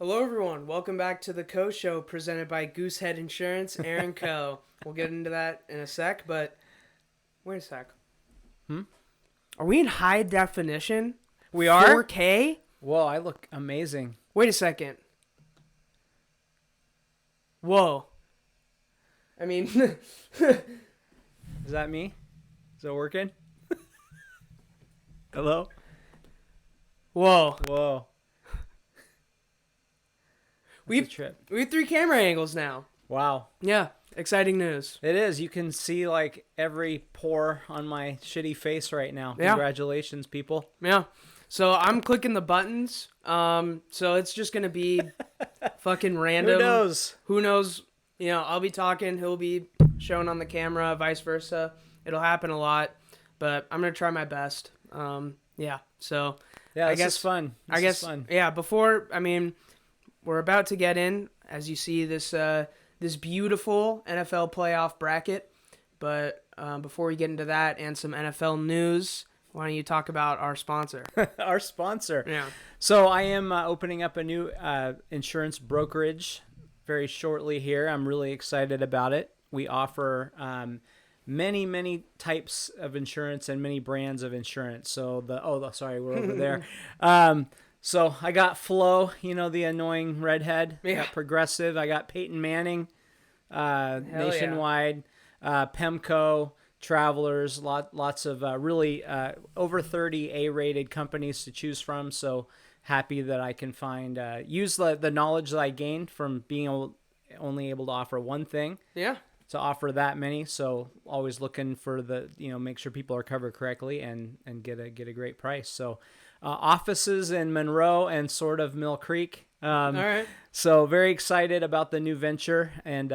Hello, everyone. Welcome back to the Coe Show, presented by Goosehead Insurance, Aaron Coe. We'll get into that in a sec, but wait a sec. Are we in high definition? We are? 4K? Whoa, I look amazing. Wait a second. Whoa. I mean, Is that me? Is it working? Hello? whoa. Whoa. We That's a trip. have 3 camera angles now. Wow. Yeah, exciting news. It is. You can see like every pore on my shitty face right now. Yeah. Congratulations, people. Yeah. So I'm clicking the buttons. So it's just going to be fucking random. Who knows? You know, I'll be talking. He'll be shown on the camera, vice versa. It'll happen a lot, but I'm going to try my best. Yeah. So Yeah, I this guess is fun. I guess, fun. yeah, we're about to get in, as you see, this beautiful NFL playoff bracket. But before we get into that and some NFL news, why don't you talk about our sponsor? Our sponsor. Yeah. So I am opening up a new insurance brokerage very shortly here. I'm really excited about it. We offer many types of insurance and many brands of insurance. So sorry, we're over there. So I got Flo, the annoying redhead. Yeah. I got Progressive. I got Peyton Manning, Nationwide, Pemco, Travelers, lots of really over 30 A-rated companies to choose from. So happy that I can use the knowledge that I gained from being only able to offer one thing. Yeah. To offer that many. So always looking for make sure people are covered correctly and get a great price. So offices in Monroe and sort of Mill Creek. All right. So very excited about the new venture, and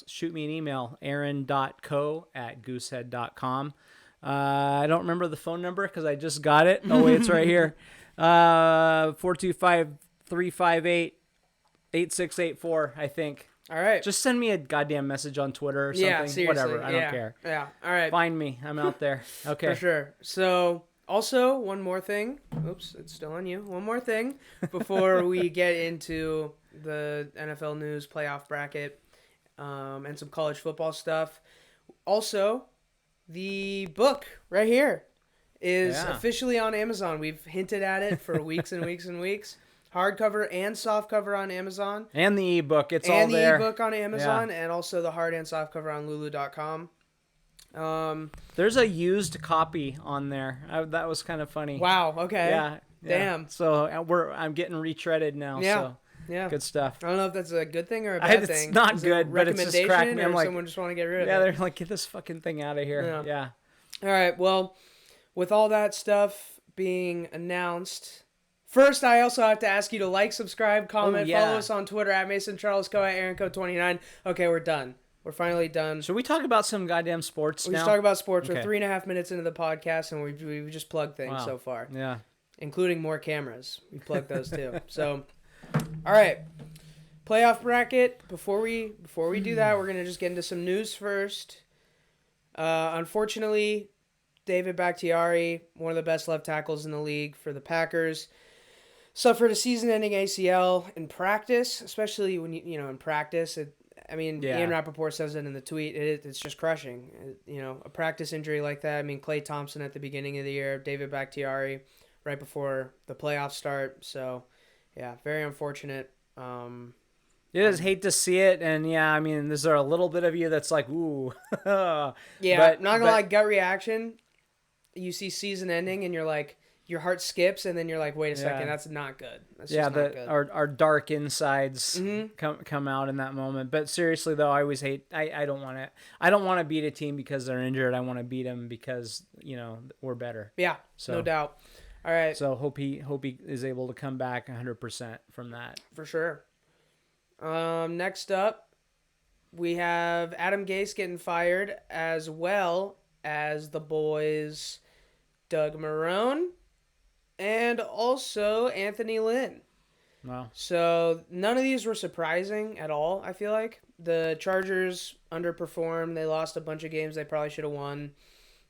shoot me an email, aaron.co@goosehead.com. I don't remember the phone number because I just got it. Oh wait, it's right here. 425-358-8684, I think. All right. Just send me a goddamn message on Twitter or something. Yeah, seriously. Whatever. I don't care. Yeah. All right. Find me. I'm out there. Okay. For sure. So, also, one more thing. Oops, it's still on you. One more thing before we get into the NFL news, playoff bracket, and some college football stuff. Also, the book right here is officially on Amazon. We've hinted at it for weeks and weeks and weeks. Hardcover and softcover on Amazon. And the ebook. It's all there. And the ebook on Amazon, and also the hard and softcover on lulu.com. There's a used copy on there. That was kind of funny. Wow, okay. Yeah. Damn. So I'm getting retreaded now. Yeah. So yeah. Good stuff. I don't know if that's a good thing or a bad thing. It's not Is good, it but it's just cracked me. I'm like, someone just want to get rid of it? Yeah, they're like, get this fucking thing out of here. Yeah. All right, well, with all that stuff being announced, first, I also have to ask you to like, subscribe, comment, follow us on Twitter at Mason Charles Coe at AaronCo29. Okay, we're done. We're finally done. Should we talk about some goddamn sports now? We should talk about sports. Okay. We're 3.5 minutes into the podcast, and we've just plugged things so far. Yeah. Including more cameras. We plugged those too. So, all right. Playoff bracket. Before we do that, we're going to just get into some news first. Unfortunately, David Bakhtiari, one of the best left tackles in the league for the Packers, suffered a season-ending ACL in practice, especially when in practice. Ian Rappaport says it in the tweet. It's just crushing. A practice injury like that. Klay Thompson at the beginning of the year, David Bakhtiari right before the playoffs start. So, yeah, very unfortunate. You just hate to see it, and there's a little bit of you that's like, ooh. Yeah, but not gonna lie, gut reaction. You see season ending, and you're like, your heart skips, and then you're like, wait a second, that's not good. That's just not good. Our dark insides come out in that moment. But seriously though, I always hate. I don't want to beat a team because they're injured. I want to beat them because we're better. Yeah, no doubt. All right. So hope he is able to come back 100% from that. For sure. Next up, we have Adam Gase getting fired, as well as the boys Doug Marrone and also Anthony Lynn. Wow. So none of these were surprising at all, I feel like. The Chargers underperformed. They lost a bunch of games they probably should have won.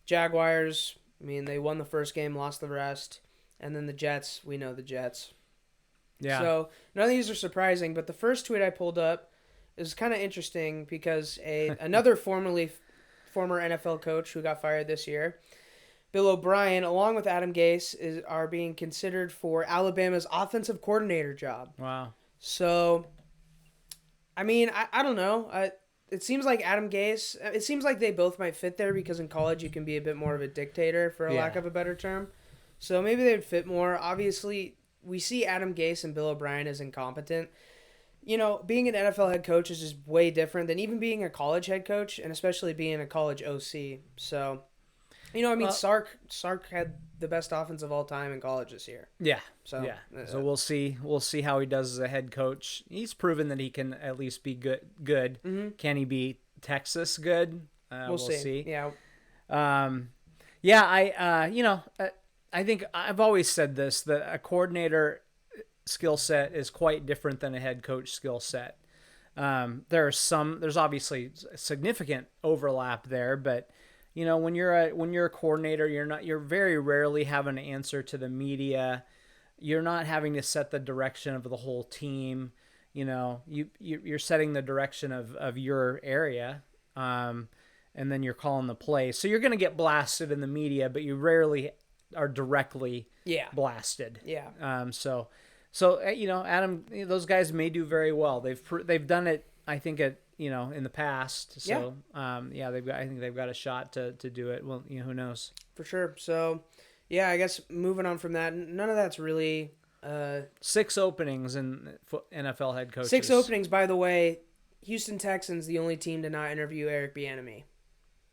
Jaguars, they won the first game, lost the rest. And then the Jets, we know the Jets. Yeah. So none of these are surprising, but the first tweet I pulled up is kind of interesting because another former NFL coach who got fired this year, Bill O'Brien, along with Adam Gase, are being considered for Alabama's offensive coordinator job. Wow. So, I mean, I don't know. It seems like Adam Gase, it seems like they both might fit there because in college you can be a bit more of a dictator, for a lack of a better term. So maybe they'd fit more. Obviously, we see Adam Gase and Bill O'Brien as incompetent. You know, being an NFL head coach is just way different than even being a college head coach, and especially being a college OC. So, you know, I mean, Sark had the best offense of all time in college this year. Yeah. So we'll see. We'll see how he does as a head coach. He's proven that he can at least be good. Mm-hmm. Can he be Texas good? We'll see. Yeah. I think I've always said this, that a coordinator skill set is quite different than a head coach skill set. There's obviously significant overlap there, but you know, when you're a coordinator, you're very rarely having to answer to the media. You're not having to set the direction of the whole team. You know, you're setting the direction of your area, and then you're calling the play. So you're going to get blasted in the media, but you rarely are directly blasted. Yeah. So you know, Adam, those guys may do very well. They've done it, I think, in the past. So I think they've got a shot to do it. Well, you know, who knows? For sure. So yeah, I guess moving on from that, none of that's really 6 openings in NFL head coaches. 6 openings, by the way. Houston Texans, the only team to not interview Eric Bieniemy.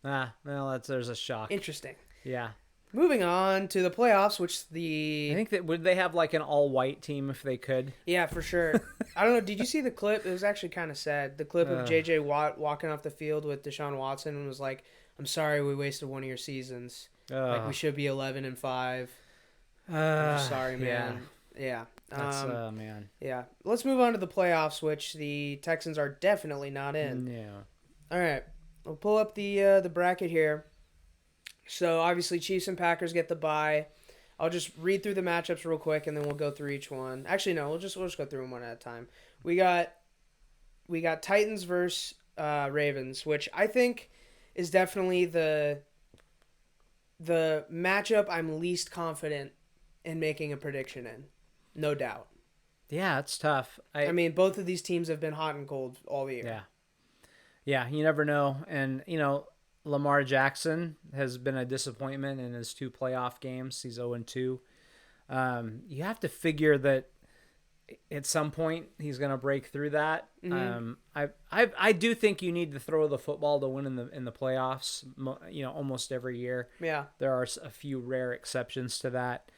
Well, there's a shock. Interesting. Yeah. Moving on to the playoffs, I think that would they have like an all-white team if they could? Yeah, for sure. I don't know. Did you see the clip? It was actually kind of sad. The clip of J.J. Watt walking off the field with Deshaun Watson and was like, "I'm sorry we wasted one of your seasons. Like we should be 11-5. I'm sorry, man." Yeah. That's man. Yeah. Let's move on to the playoffs, which the Texans are definitely not in. Yeah. All right. We'll pull up the bracket here. So, obviously, Chiefs and Packers get the bye. I'll just read through the matchups real quick, and then we'll go through each one. Actually, no, we'll just go through them one at a time. We got Titans versus Ravens, which I think is definitely the matchup I'm least confident in making a prediction in. No doubt. Yeah, it's tough. I mean, both of these teams have been hot and cold all year. Yeah, you never know. And, you know, Lamar Jackson has been a disappointment in his 2 playoff games. He's 0-2. You have to figure that at some point he's going to break through that. Mm-hmm. I do think you need to throw the football to win in the playoffs. You know, almost every year. Yeah, there are a few rare exceptions to that.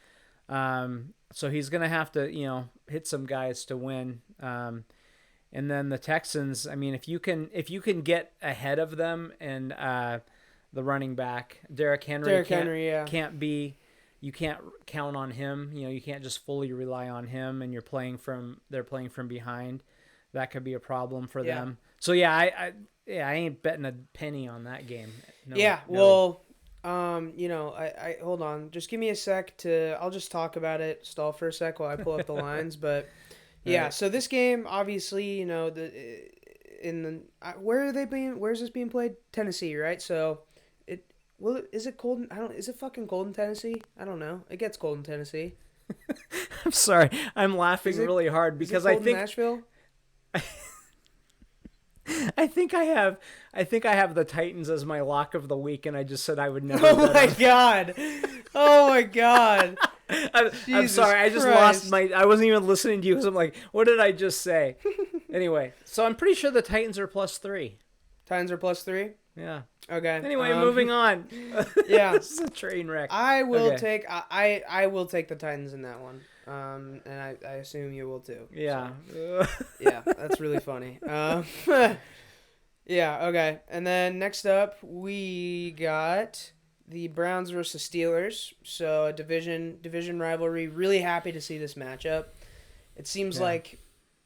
So he's going to have to, you know, hit some guys to win. And then the Texans, I mean, if you can get ahead of them and the running back, Derrick Henry, you can't count on him. You know, you can't just fully rely on him, and they're playing from behind. That could be a problem for them. So I ain't betting a penny on that game. No, well, you know, I hold on, just give me a sec I'll just talk about it, stall for a sec while I pull up the lines, but. Yeah, so this game, obviously, you know, where's this being played? Tennessee, right? So, is it cold? Is it fucking cold in Tennessee? I don't know. It gets cold in Tennessee. I'm sorry, I'm laughing really hard because I think in Nashville. I think I have the Titans as my lock of the week, and I just said I would never. Oh my god! I'm sorry. I just lost I wasn't even listening to you because I'm like, what did I just say? Anyway, so I'm pretty sure the Titans are +3. Titans are +3? Yeah. Okay. Anyway, moving on. Yeah. This is a train wreck. I will take the Titans in that one. And I assume you will too. Yeah. So. Yeah, that's really funny. Yeah, okay. And then next up, we got the Browns versus Steelers. So a division rivalry. Really happy to see this matchup. It seems like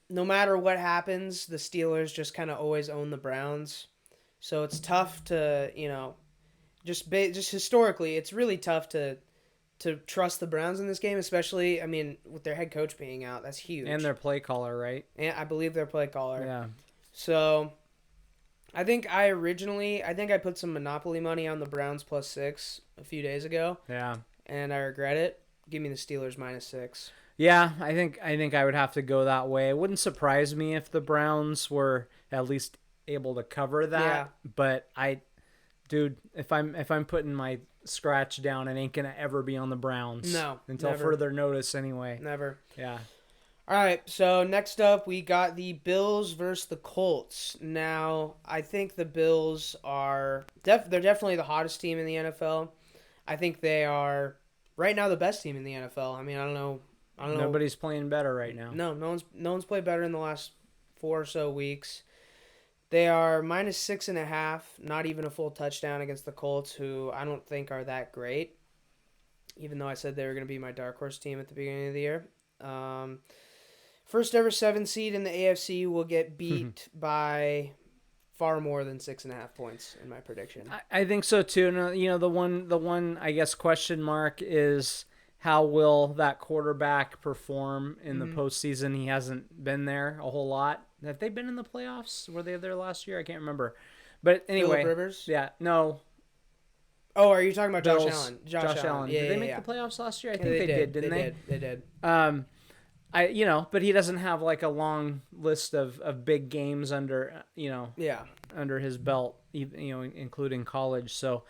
no matter what happens, the Steelers just kind of always own the Browns. So it's tough to, you know, just historically, it's really tough to to trust the Browns in this game, especially, I mean, with their head coach being out. That's huge. And their play caller, right? And I believe their play caller. Yeah. So I think I put some Monopoly money on the Browns +6 a few days ago. Yeah. And I regret it. Give me the Steelers -6. Yeah, I think I would have to go that way. It wouldn't surprise me if the Browns were at least able to cover that. Yeah. But dude, if I'm putting my scratch down, it ain't gonna ever be on the Browns. No, until never. further notice, anyway. Never. Yeah. All right, so next up we got the Bills versus the Colts. Now, I think the Bills are they're definitely the hottest team in the NFL. I think they are right now the best team in the NFL. I mean, I don't know. Nobody's playing better right now. No one's played better in the last 4 or so weeks. They are -6.5, not even a full touchdown against the Colts, who I don't think are that great, even though I said they were going to be my dark horse team at the beginning of the year. First ever 7 seed in the AFC will get beat by far more than 6.5 points in my prediction. I think so too. And, the one I guess question mark is how will that quarterback perform in the postseason? He hasn't been there a whole lot. Have they been in the playoffs? Were they there last year? I can't remember. But anyway, Phillip Rivers? Yeah, no. Oh, are you talking about Bills, Josh Allen? Josh Allen. Yeah, did they make the playoffs last year? I think they did, didn't they? They did. But he doesn't have like a long list of big games under under his belt, including college. So,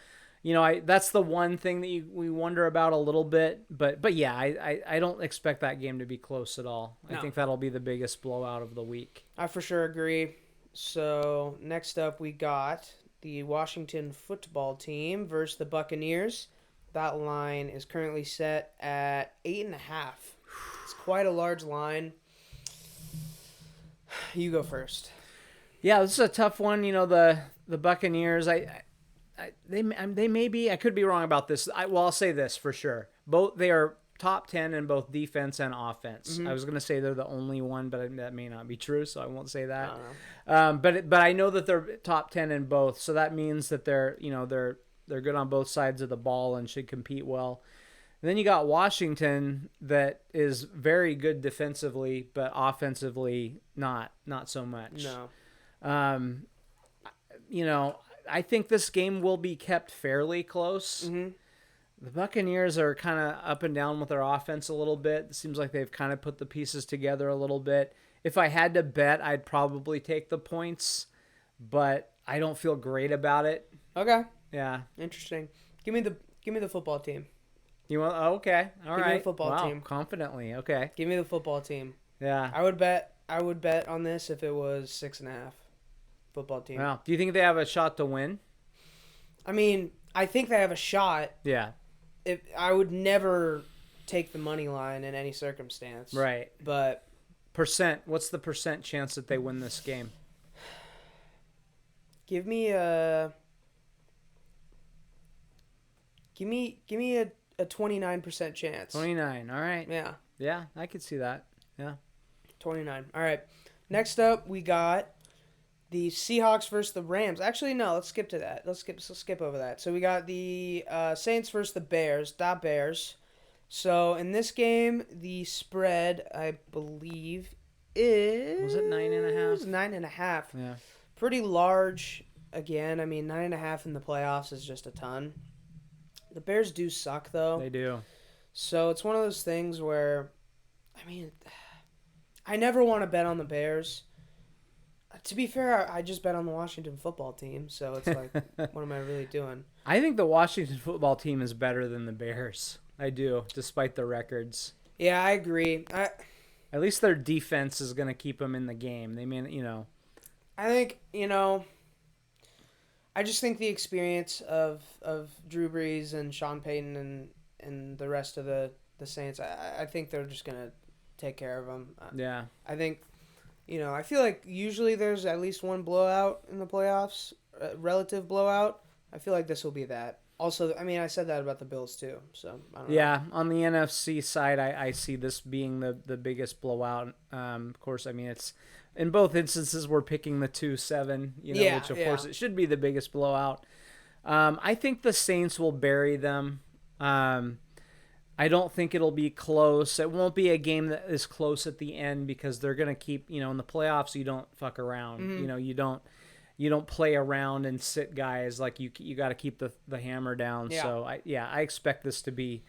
that's the one thing that we wonder about a little bit. But yeah, I don't expect that game to be close at all. No. I think that'll be the biggest blowout of the week. I for sure agree. So next up, we got the Washington football team versus the Buccaneers. That line is currently set at 8.5. It's quite a large line. You go first. Yeah, this is a tough one. The Buccaneers. They may be. I could be wrong about this. I'll say this for sure. They are top 10 in both defense and offense. I was going to say they're the only one, but that may not be true, so I won't say that. But I know that they're top 10 in both, so that means that they're good on both sides of the ball and should compete well. And then you got Washington that is very good defensively, but offensively not so much. No. I think this game will be kept fairly close. Mm-hmm. The Buccaneers are kind of up and down with their offense a little bit. It seems like they've kind of put the pieces together a little bit. If I had to bet, I'd probably take the points, but I don't feel great about it. Okay. Yeah. Interesting. Give me the football team. You want? Oh, okay. All right. Give me the football team. Confidently. Okay. Give me the football team. Yeah. I would bet on this if it was 6.5. Football team. Wow. Do you think they have a shot to win? I mean, I think they have a shot. Yeah. I would never take the money line in any circumstance. Right. But what's the percent chance that they win this game? Give me a 29% chance. 29. All right. Yeah. Yeah, I could see that. Yeah. 29. All right. Next up, we got the Seahawks versus the Rams. Actually, no. Let's skip to that. Let's skip over that. So we got the Saints versus the Bears. Da Bears. So in this game, the spread, I believe, is... Was it 9.5? 9.5. Yeah. Pretty large. Again, I mean, 9.5 in the playoffs is just a ton. The Bears do suck, though. They do. So it's one of those things where, I mean, I never want to bet on the Bears. To be fair, I just bet on the Washington football team, so it's like, what am I really doing? I think the Washington football team is better than the Bears. I do, despite the records. Yeah, I agree. At least their defense is going to keep them in the game. They mean, I think, I just think the experience of Drew Brees and Sean Payton and the rest of the Saints, I think they're just going to take care of them. Yeah. I think, I feel like usually there's at least one blowout in the playoffs, relative blowout. I feel like this will be that. Also, I mean, I said that about the Bills too, so I don't know. Yeah, on the NFC side, I see this being the biggest blowout. Of course, I mean, it's in both instances we're picking the 2-7, which of course it should be the biggest blowout. I think the Saints will bury them. I don't think it'll be close. It won't be a game that is close at the end because they're going to keep, in the playoffs, you don't fuck around. Mm-hmm. You don't play around and sit guys. Like you got to keep the hammer down. Yeah. So I expect this to be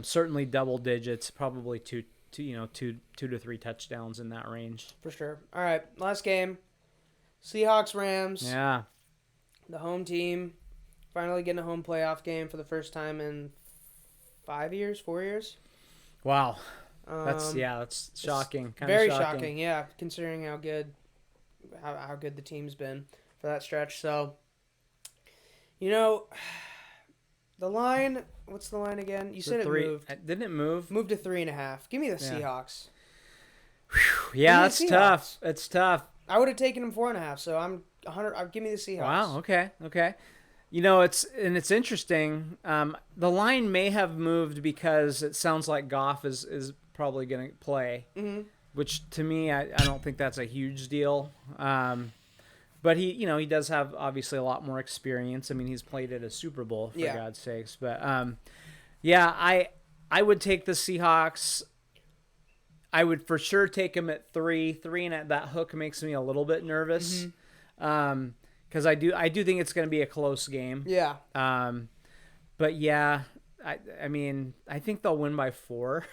certainly double digits, probably two to three touchdowns in that range. For sure. All right, last game. Seahawks Rams. Yeah. The home team finally getting a home playoff game for the first time in 4 years. Wow. That's shocking. Very shocking, yeah, considering how good the team's been for that stretch. So, the line, what's the line again? You said it moved. Didn't it move? Moved to 3.5. Give me the Seahawks. Whew. Yeah, that's tough. It's tough. I would have taken them 4.5, so I'm 100. Give me the Seahawks. Wow. Okay. It's interesting. The line may have moved because it sounds like Goff is probably going to play, which to me, I don't think that's a huge deal. But he does have obviously a lot more experience. I mean, he's played at a Super Bowl for God's sakes. But I would take the Seahawks. I would for sure take them at 3, and that hook makes me a little bit nervous. Because I do think it's going to be a close game. Yeah. But yeah, I think they'll win by 4.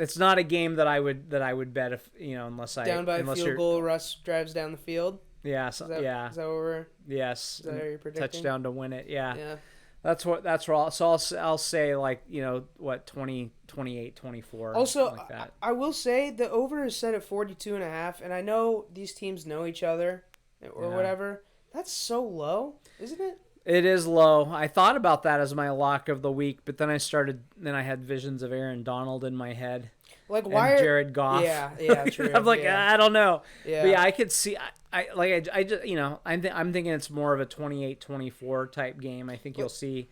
It's not a game that I would bet if unless down by a field goal. Russ drives down the field. Yeah. Is that what we're? Yes. Is that what you're predicting? Touchdown to win it. Yeah. Yeah. That's what. So I'll say 20, 28, 24. Also, like that. I will say the over is set at 42.5, and I know these teams know each other or whatever. That's so low, isn't it? It is low. I thought about that as my lock of the week, but then I had visions of Aaron Donald in my head. Like why? And Jared Goff. Yeah, true. I'm like, I don't know. Yeah. But yeah, I could see. I just I'm thinking it's more of a 28-24 type game. I think you'll see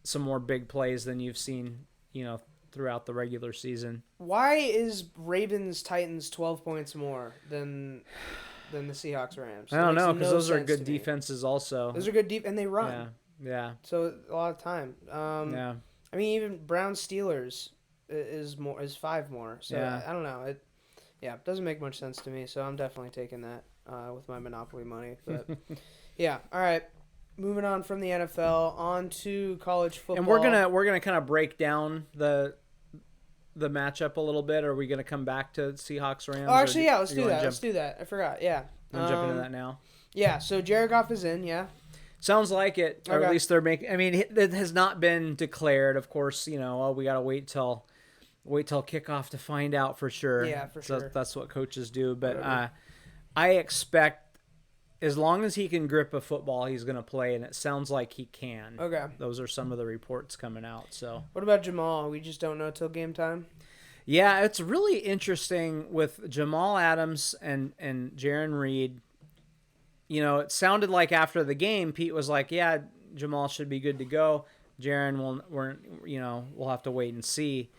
some more big plays than you've seen, throughout the regular season. Why is Ravens Titans 12 points more than the Seahawks Rams? I don't know, because those are good defenses also. Those are good and they run. Yeah. So a lot of time. Yeah. I mean, even Browns Steelers is 5 more. So I don't know. It doesn't make much sense to me. So I'm definitely taking that with my Monopoly money. But yeah, all right. Moving on from the NFL on to college football. And we're gonna kind of break down the matchup a little bit. Are we gonna come back to Seahawks Rams? Oh, actually, let's do that. Let's do that. I forgot. Yeah. Jump into that now. Yeah. So Jared Goff is in. Yeah. Sounds like it, or at least they're making. I mean, it has not been declared. Of course, we gotta wait till kickoff to find out for sure. Yeah, for sure. So that's what coaches do. But I expect, as long as he can grip a football, he's going to play, and it sounds like he can. Okay. Those are some of the reports coming out. So. What about Jamal? We just don't know till game time? Yeah, it's really interesting with Jamal Adams and Jaron Reed. It sounded like after the game, Pete was like, yeah, Jamal should be good to go. Jaron, we'll have to wait and see.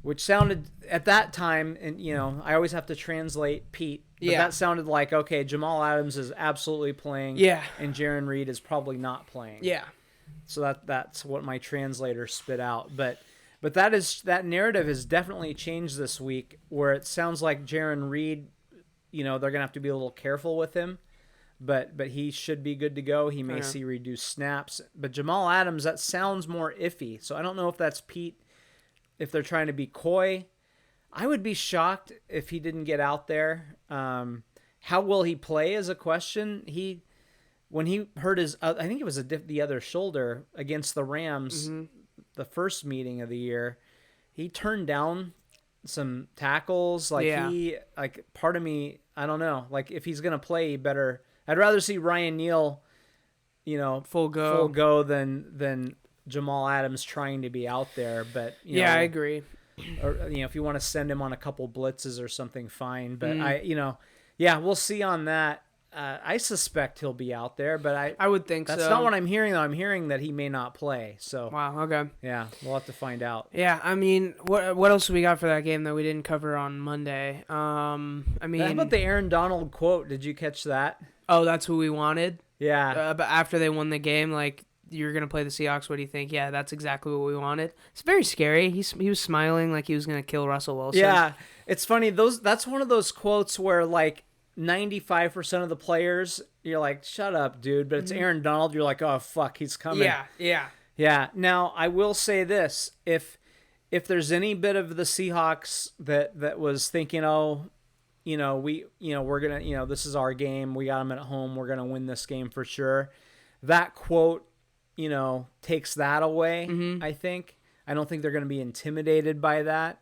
Which sounded, at that time, and I always have to translate Pete, but that sounded like, okay, Jamal Adams is absolutely playing, and Jaron Reed is probably not playing. Yeah. So that's what my translator spit out. But that narrative has definitely changed this week, where it sounds like Jaron Reed, they're going to have to be a little careful with him, but he should be good to go. He may see reduced snaps. But Jamal Adams, that sounds more iffy. So I don't know if that's Pete, if they're trying to be coy. I would be shocked if he didn't get out there. How will he play is a question. When he hurt his, I think it was the other shoulder against the Rams, the first meeting of the year, he turned down some tackles. Part of me, I don't know. Like, if he's going to play, he better, I'd rather see Ryan Neal, full go than Jamal Adams trying to be out there. But I agree. Or if you want to send him on a couple blitzes or something, fine. But we'll see on that. I suspect he'll be out there, but I would think that's not what I'm hearing, though. I'm hearing that he may not play. So wow, okay. Yeah, we'll have to find out. Yeah, I mean, what else we got for that game that we didn't cover on Monday? How about the Aaron Donald quote? Did you catch that? Oh, that's who we wanted? Yeah. But after they won the game, like, you're going to play the Seahawks. What do you think? Yeah, that's exactly what we wanted. It's very scary. He was smiling like he was going to kill Russell Wilson. Yeah, it's funny. That's one of those quotes where like 95% of the players, you're like, shut up, dude. But it's Aaron Donald. You're like, oh, fuck, he's coming. Yeah. Now, I will say this. If there's any bit of the Seahawks that was thinking, oh, we're going to, this is our game. We got them at home. We're going to win this game for sure. That quote, takes that away, I think. I don't think they're going to be intimidated by that.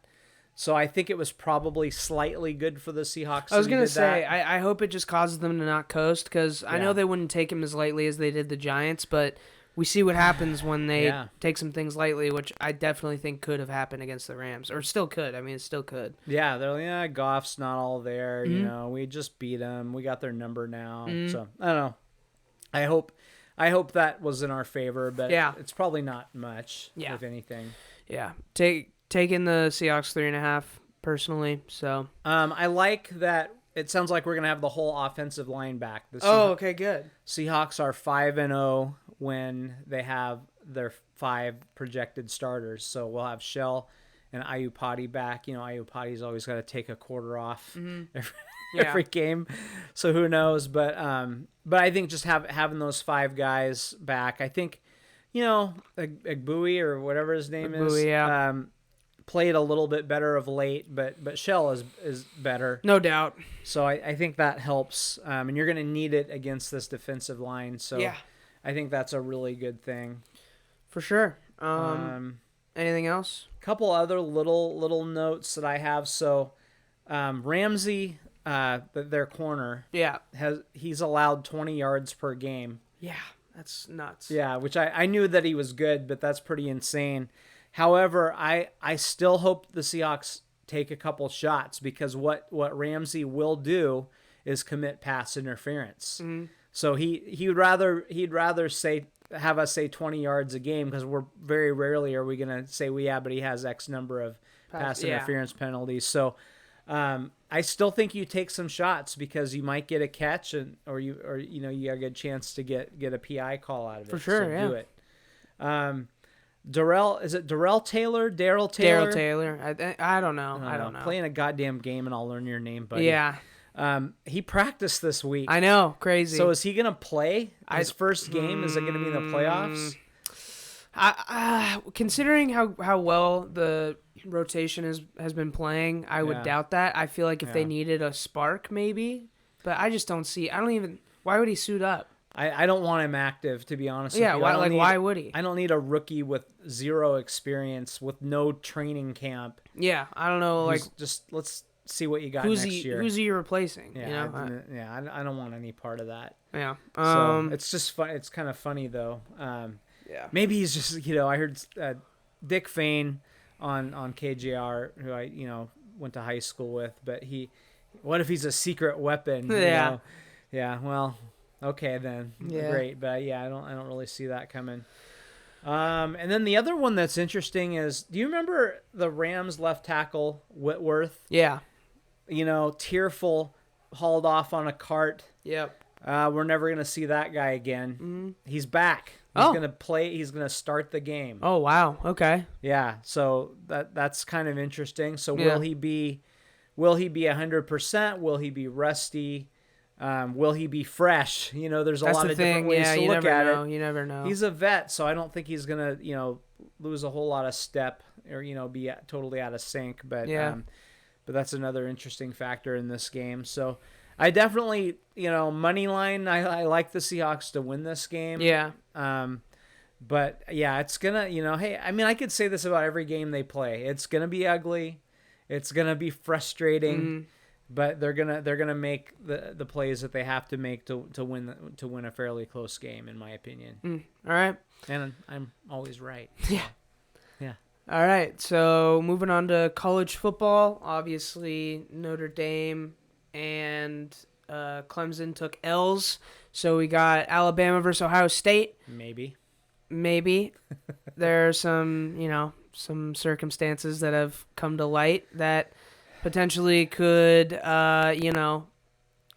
So I think it was probably slightly good for the Seahawks. I was going to say, I hope it just causes them to not coast, because I know they wouldn't take him as lightly as they did the Giants, but we see what happens when they take some things lightly, which I definitely think could have happened against the Rams, or still could. I mean, it still could. Yeah, they're like, Goff's not all there. We just beat them. We got their number now. So I don't know. I hope that was in our favor, but it's probably not much, if anything. Yeah, taking the Seahawks 3.5 personally. So I like that. It sounds like we're gonna have the whole offensive line back. Okay, good. Seahawks are 5-0 when they have their 5 projected starters. So we'll have Shell and Ayupati back. Ayupati's always got to take a quarter off every game, so who knows? But I think just having those 5 guys back, I think, Agbui or whatever his name is, played a little bit better of late, but Shell is better, no doubt. So I think that helps, and you're going to need it against this defensive line. So I think that's a really good thing, for sure. Anything else? A couple other little notes that I have. So Ramsey, their corner, he's allowed 20 yards per game. Yeah, that's nuts. Yeah, which I knew that he was good, but that's pretty insane. However, I still hope the Seahawks take a couple shots, because what Ramsey will do is commit pass interference. So he'd rather have us say 20 yards a game, because we're very rarely are we going to say, but he has X number of pass interference penalties. So I still think you take some shots, because you might get a catch, or you got a good chance to get a PI call out of it. For sure, so do it. Darrell Taylor? Darrell Taylor. I don't know. I don't know. Playing a goddamn game and I'll learn your name, buddy. Yeah. He practiced this week. I know. Crazy. So is he going to play his first game? Is it going to be in the playoffs? Considering how well the rotation has been playing, I would doubt that. I feel like if they needed a spark, maybe. But I just don't see. Why would he suit up? I don't want him active, to be honest with you. Why would he? I don't need a rookie with 0 experience, with no training camp. Yeah, I don't know. Just let's see what you got next year. Who's he replacing? Yeah, I don't want any part of that. Yeah. So it's just fun. It's kind of funny though. Maybe he's just I heard Dick Fane on KJR, who I went to high school with, but what if he's a secret weapon? Yeah. Yeah. Well. Okay then, great, but I don't really see that coming. And then the other one that's interesting is, do you remember the Rams left tackle Whitworth? Yeah. Tearful, hauled off on a cart. Yep. We're never gonna see that guy again. He's back. He's gonna play. He's gonna start the game. Oh wow. Okay. Yeah. So that's kind of interesting. So will he be 100%? Will he be rusty? Will he be fresh? There's a lot of different ways to look at it. You never know. He's a vet, so I don't think he's gonna, lose a whole lot of step or be totally out of sync. But but that's another interesting factor in this game. So I definitely, money line. I like the Seahawks to win this game. Yeah. But yeah, it's gonna, hey, I mean, I could say this about every game they play. It's gonna be ugly. It's gonna be frustrating. But they're gonna make the plays that they have to make to win a fairly close game, in my opinion. All right, and I'm always right. Yeah. Yeah. All right, so moving on to college football. Obviously, Notre Dame and Clemson took L's, so we got Alabama versus Ohio State. Maybe. There are some circumstances that have come to light that potentially could,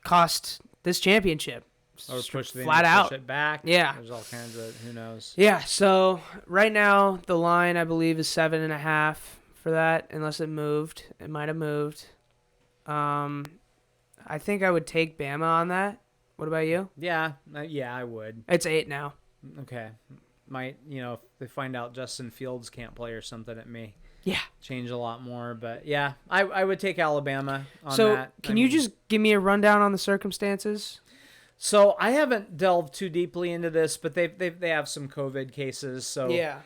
cost this championship Or push it back. Yeah. There's all kinds of, who knows. Yeah, so right now the line I believe is 7.5 for that, unless it moved. It might have moved. I think I would take Bama on that. What about you? Yeah, I would. It's 8 now. Okay. Might, if they find out Justin Fields can't play or something, it may change a lot more. But yeah, I would take Alabama on that. So can you just give me a rundown on the circumstances? So I haven't delved too deeply into this, but they have some COVID cases. So yeah,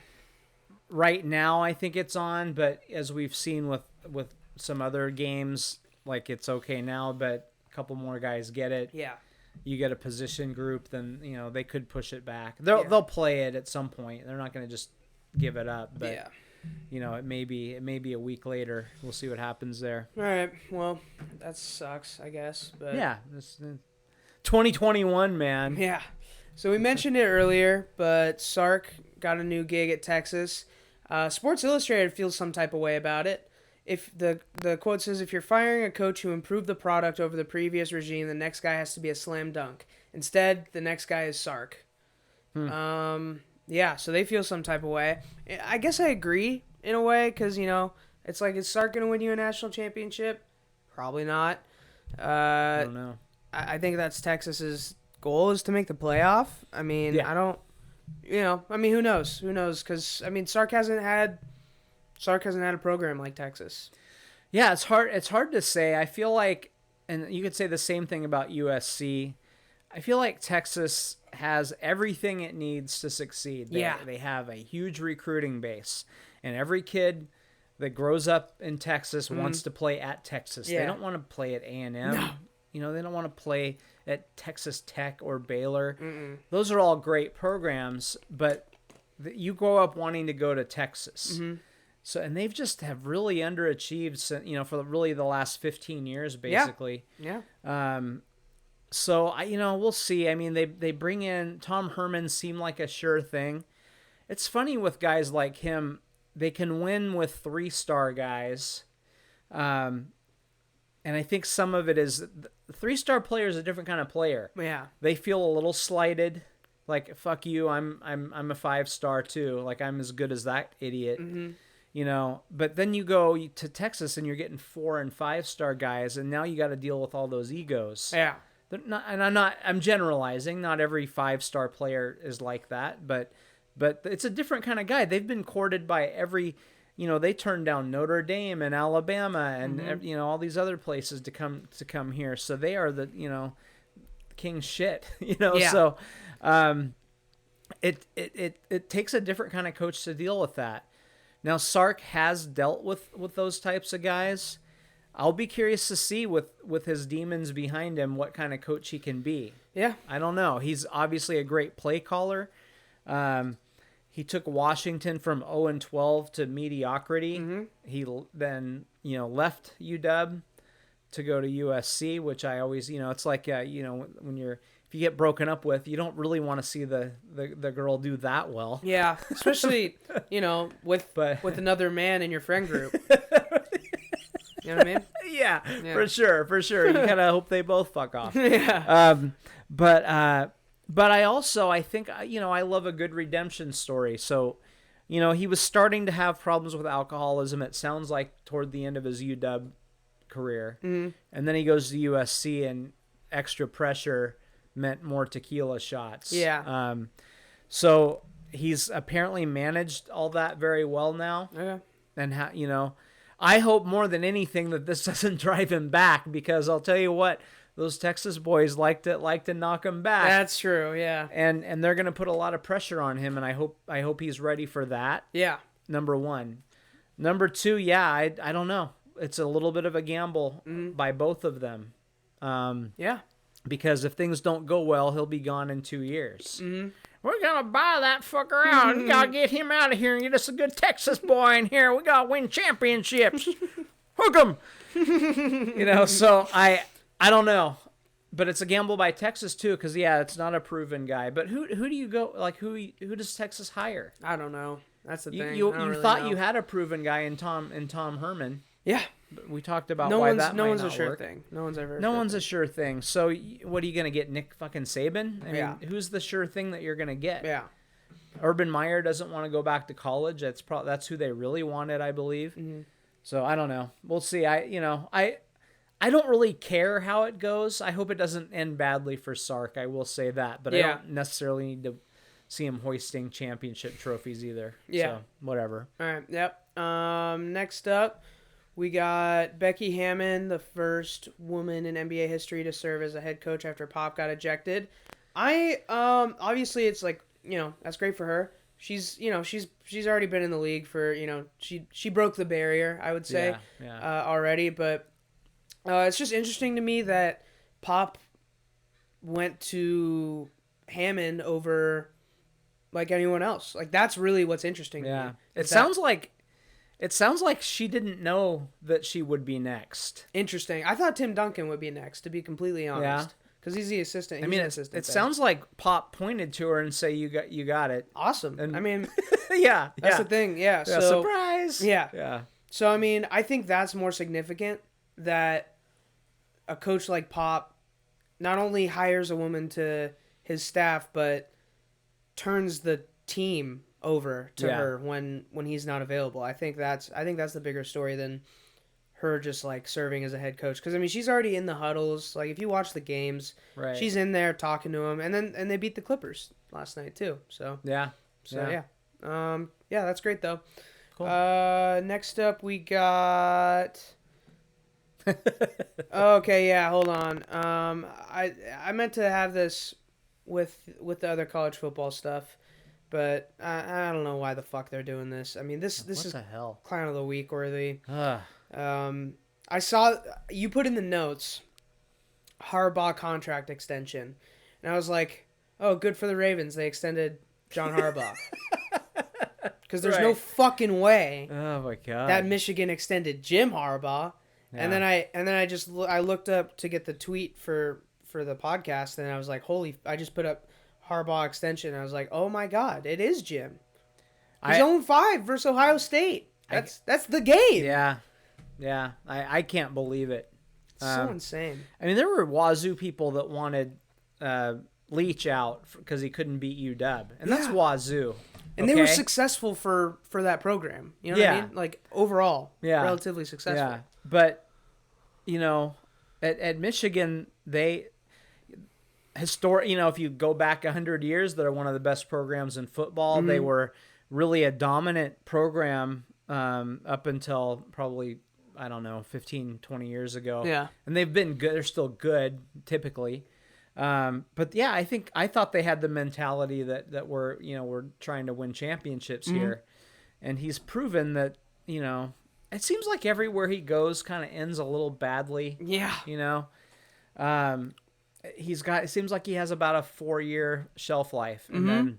right now I think it's on, but as we've seen with some other games, like it's okay now, but a couple more guys get it. Yeah. You get a position group, then they could push it back. They'll play it at some point. They're not going to just give it up, but it may be a week later. We'll see what happens there. All right. Well, that sucks, I guess. But yeah, this 2021, man. Yeah. So we mentioned it earlier, but Sark got a new gig at Texas. Sports Illustrated feels some type of way about it. If the quote says, if you're firing a coach who improved the product over the previous regime, the next guy has to be a slam dunk. Instead, the next guy is Sark. Yeah, so they feel some type of way. I guess I agree in a way because, it's like, is Sark going to win you a national championship? Probably not. I don't know. I think that's Texas's goal is to make the playoff. I mean, I don't, who knows? Who knows? Because, Sark hasn't had a program like Texas. Yeah, it's hard to say. I feel like, and you could say the same thing about USC. I feel like Texas has everything it needs to succeed. They have a huge recruiting base, and every kid that grows up in Texas wants to play at Texas. They don't want to play at A&M. No. They don't want to play at Texas Tech or Baylor. Those are all great programs, but you grow up wanting to go to Texas. So, and they've just have really underachieved, for really the last 15 years, basically. Yeah. So, we'll see. I mean, they bring in Tom Herman, seemed like a sure thing. It's funny with guys like him, they can win with 3-star guys. And I think some of it is the 3-star player is a different kind of player. Yeah. They feel a little slighted. Like, fuck you, I'm a 5-star too. Like, I'm as good as that idiot. But then you go to Texas and you're getting 4 and 5-star guys, and now you got to deal with all those egos. Yeah. I'm generalizing. Not every 5-star player is like that, but it's a different kind of guy. They've been courted by every, they turned down Notre Dame and Alabama and all these other places to come here. So they are the king shit. Yeah. So it takes a different kind of coach to deal with that. Now, Sark has dealt with those types of guys. I'll be curious to see with his demons behind him what kind of coach he can be. Yeah. I don't know. He's obviously a great play caller. He took Washington from 0-12 to mediocrity. He then, left UW to go to USC, which I always, it's like, when if you get broken up with, you don't really want to see the girl do that well. Yeah, especially, with another man in your friend group. You know what I mean? Yeah, for sure. You kind of hope they both fuck off. Yeah. But I think, I love a good redemption story. So, he was starting to have problems with alcoholism. It sounds like toward the end of his UW career. And then he goes to USC, and extra pressure meant more tequila shots. Yeah. So he's apparently managed all that very well now. Okay. And I hope more than anything that this doesn't drive him back, because I'll tell you what, those Texas boys like to knock him back. That's true, yeah. And they're going to put a lot of pressure on him, and I hope he's ready for that. Yeah. Number one. Number two, yeah, I don't know. It's a little bit of a gamble by both of them. Yeah. Because if things don't go well, he'll be gone in 2 years. We're going to buy that fucker out. We got to get him out of here and get us a good Texas boy in here. We got to win championships. Hook him. So I don't know. But it's a gamble by Texas, too, because, it's not a proven guy. But who do you go, like, who does Texas hire? I don't know. That's the thing. You thought you had a proven guy in Tom Herman. Yeah. We talked about no why one's that no might one's a not sure work. thing. No one's ever. No one's a sure thing. So what are you gonna get? Nick fucking Saban? I Yeah. mean, who's the sure thing that you're gonna get? Yeah. Urban Meyer doesn't want to go back to college. That's who they really wanted, I believe. Mm-hmm. So I don't know. We'll see. I don't really care how it goes. I hope it doesn't end badly for Sark. I will say that, but I don't necessarily need to see him hoisting championship trophies either. Yeah. So whatever. All right. Yep. Next up, we got Becky Hammon, the first woman in NBA history to serve as a head coach after Pop got ejected. Obviously it's like, that's great for her. She's already been in the league for, she broke the barrier, I would say, already. But it's just interesting to me that Pop went to Hammon over like anyone else. Like, that's really what's interesting to me. It sounds like she didn't know that she would be next. Interesting. I thought Tim Duncan would be next, to be completely honest. Yeah. Because he's the assistant. It sounds like Pop pointed to her and say, "You got it." Awesome. And, I mean, that's the thing. Yeah. So surprise. Yeah. So I mean, I think that's more significant that a coach like Pop not only hires a woman to his staff, but turns the team over to her when he's not available. I think that's the bigger story than her just like serving as a head coach, because I mean she's already in the huddles. Like if you watch the games, she's in there talking to him, and they beat the Clippers last night too. So yeah, that's great though. Cool. Next up we got. Okay, yeah, hold on. I meant to have this with the other college football stuff, but I don't know why the fuck they're doing this. I mean this is the hell? Clown of the Week worthy. I saw you put in the notes Harbaugh contract extension, and I was like, oh, good for the Ravens. They extended John Harbaugh. Because there's no fucking way that Michigan extended Jim Harbaugh. Yeah. And then I looked up to get the tweet for the podcast, and I was like, I just put up Harbaugh extension, and I was like, oh my god, it is Jim. He's 0-5 versus Ohio State. That's the game. Yeah, I can't believe it. So insane. I mean, there were Wazoo people that wanted Leach out because he couldn't beat UW, and that's Wazoo. And they were successful for that program. You know what I mean? Like overall, relatively successful. Yeah, but at Michigan, if you go back 100 years, they're one of the best programs in football. Mm-hmm. They were really a dominant program up until probably, 15, 20 years ago. Yeah. And they've been good. They're still good, typically. But yeah, I thought they had the mentality that we're trying to win championships here. And he's proven that, it seems like everywhere he goes kind of ends a little badly. Yeah. It seems like he has about a 4-year shelf life. And then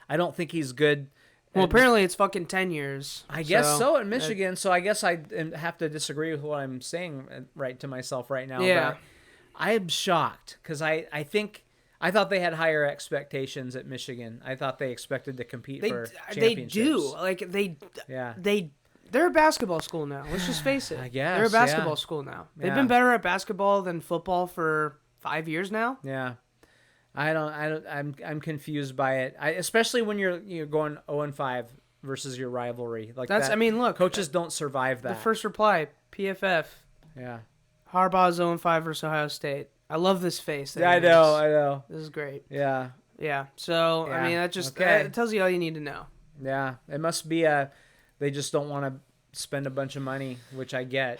I don't think he's good. Well, apparently it's fucking 10 years. I guess so at Michigan. So I guess I have to disagree with what I'm saying right to myself right now. Yeah. But I am shocked because I thought they had higher expectations at Michigan. I thought they expected to compete for championships. They do. Like they're a basketball school now. Let's just face it. I guess. They're a basketball school now. They've been better at basketball than football for 5 years now. Yeah. I'm confused by it. Especially when you're going 0-5 versus your rivalry. Like that's that. I mean, look, coaches don't survive that. The first reply, PFF. Yeah. Harbaugh's 0-5 versus Ohio State. I love this face. Yeah, I know. This is great. Yeah. Yeah. So, I mean, that just that tells you all you need to know. Yeah. It must be they just don't want to spend a bunch of money, which I get.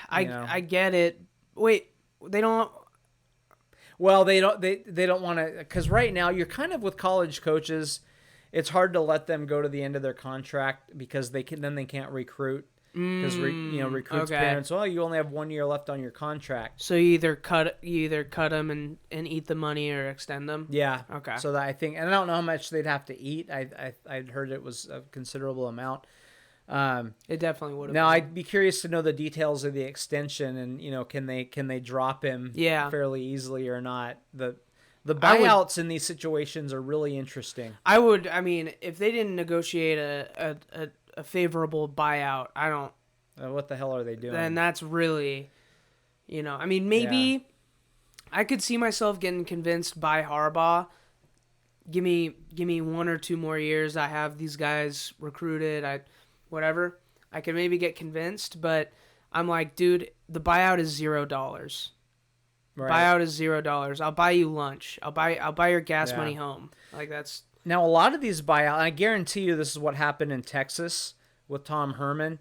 I get it. Wait, they don't. Well, they don't want to, because right now you're kind of with college coaches. It's hard to let them go to the end of their contract because they can't recruit. Because recruits parents. Well, you only have 1 year left on your contract. So you either cut them and eat the money or extend them. Yeah. Okay. So that I think, and I don't know how much they'd have to eat. I'd heard it was a considerable amount. It definitely would have. Now I'd be curious to know the details of the extension, and can they drop him fairly easily or not. The buyouts in these situations are really interesting. I mean, if they didn't negotiate a favorable buyout, What the hell are they doing? then that's really, I mean, maybe I could see myself getting convinced by Harbaugh. Give me 1 or 2 more years. I have these guys recruited. Whatever. I could maybe get convinced, but I'm like, dude, the buyout is $0. Right. Buyout is $0. I'll buy you lunch. I'll buy your gas money home. Like that's. Now a lot of these buyouts, I guarantee you, this is what happened in Texas with Tom Herman.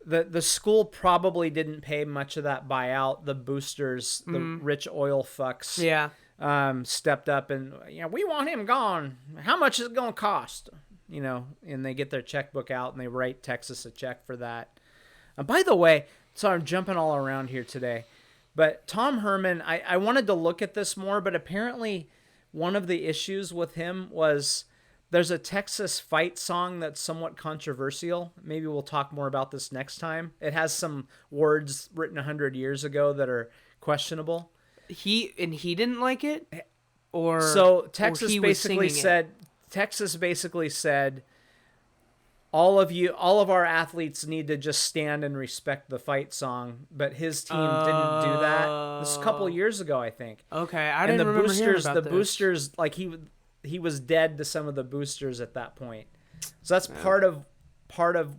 The school probably didn't pay much of that buyout. The boosters, the rich oil fucks, stepped up and we want him gone. How much is it going to cost? And they get their checkbook out and they write Texas a check for that. By the way, sorry, I'm jumping all around here today, but Tom Herman, I wanted to look at this more, but apparently one of the issues with him was there's a Texas fight song that's somewhat controversial. Maybe we'll talk more about this next time. It has some words written 100 years ago that are questionable. He didn't like it? So Texas basically said all of our athletes need to just stand and respect the fight song, but his team didn't do that. This is a couple of years ago, I think. Okay, I didn't remember hearing about this. Boosters, like he was dead to some of the boosters at that point. So that's part of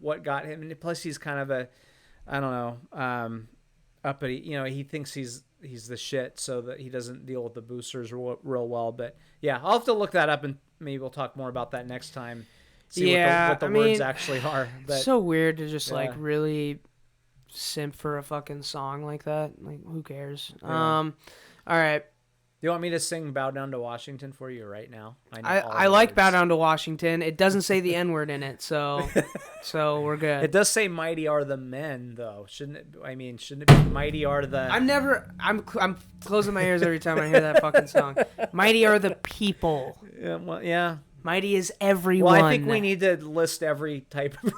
what got him. And plus, he's kind of a, I don't know, uppity. He thinks he's the shit, so that he doesn't deal with the boosters real well. But yeah, I'll have to look that up, and maybe we'll talk more about that next time. See what the words actually are. But so weird to just like really simp for a fucking song like that. Like, who cares? Yeah. All right. Do you want me to sing Bow Down to Washington for you right now? I like Bow Down to Washington. It doesn't say the N-word in it, so we're good. It does say Mighty Are the Men, though. Shouldn't it be Mighty Are the... I'm closing my ears every time I hear that fucking song. Mighty Are the People. Yeah, well, yeah. Mighty is everyone. Well, I think we need to list every type of...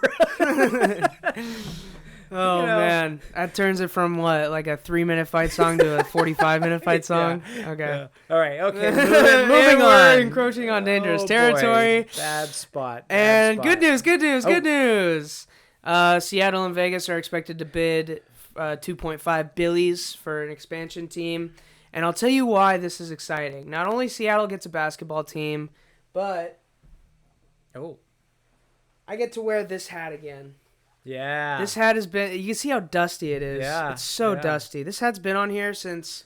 Oh, man. That turns it from what, like a 3-minute fight song to a 45-minute fight song? Yeah. Okay. Yeah. All right. Okay. Moving on. We're encroaching on dangerous territory. Boy. Bad spot. And good news. Seattle and Vegas are expected to bid $2.5 billion for an expansion team. And I'll tell you why this is exciting. Not only Seattle gets a basketball team, but I get to wear this hat again. Yeah. This hat has been... You can see how dusty it is. Yeah. It's so dusty. This hat's been on here since...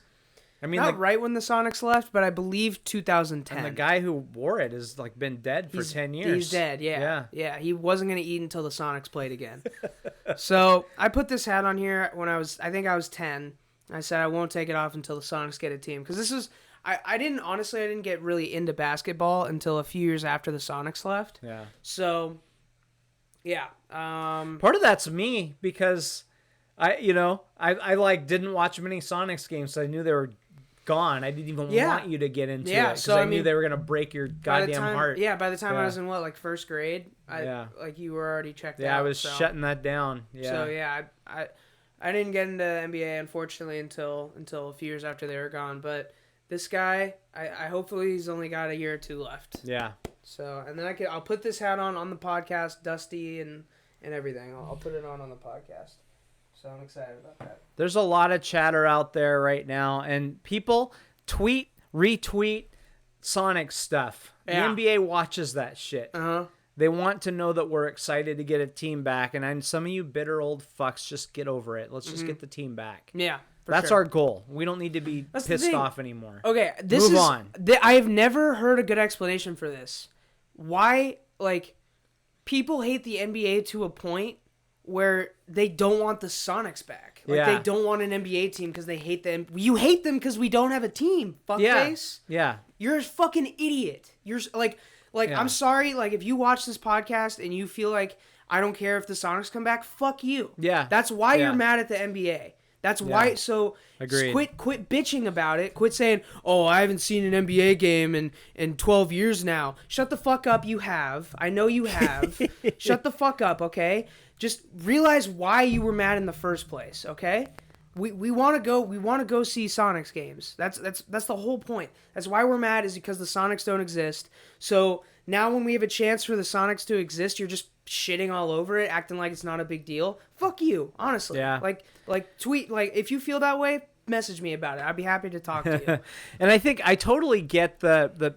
not right when the Sonics left, but I believe 2010. And the guy who wore it has been dead for 10 years. He's dead, yeah. He wasn't going to eat until the Sonics played again. So I put this hat on here when I think I was 10. I said I won't take it off until the Sonics get a team. Because this is... I didn't get really into basketball until a few years after the Sonics left. Yeah. So... Yeah. Part of that's me because I didn't watch many Sonics games, so I knew they were gone. I didn't even want you to get into it because I knew they were gonna break your goddamn heart. Yeah, by the time I was in first grade, you were already checked out. Yeah, I was shutting that down. Yeah. So yeah, I didn't get into NBA unfortunately until a few years after they were gone. But this guy, I hopefully he's only got a year or two left. Yeah. So, and then I'll put this hat on the podcast, dusty and everything. I'll put it on the podcast. So I'm excited about that. There's a lot of chatter out there right now, and people retweet Sonic stuff. Yeah. The NBA watches that shit. Uh-huh. They want to know that we're excited to get a team back, and some of you bitter old fucks, just get over it. Let's just get the team back. Yeah. That's our goal. We don't need to be pissed off anymore. Okay, Move on. I have never heard a good explanation for this. Why, people hate the NBA to a point where they don't want the Sonics back. They don't want an NBA team because they hate them. You hate them because we don't have a team, fuckface. Yeah. You're a fucking idiot. You're I'm sorry, if you watch this podcast and you feel like I don't care if the Sonics come back, fuck you. Yeah. That's why you're mad at the NBA. That's why. So quit bitching about it. Quit saying, "Oh, I haven't seen an NBA game in 12 years now." Shut the fuck up. You have. I know you have. Shut the fuck up. Okay. Just realize why you were mad in the first place. Okay. We want to go. We want to go see Sonics games. That's the whole point. That's why we're mad is because the Sonics don't exist. So Now when we have a chance for the Sonics to exist, you're just shitting all over it, acting like it's not a big deal. Fuck you, honestly. Yeah. Like tweet, like if you feel that way, message me about it. I'd be happy to talk to you. And I think I totally get the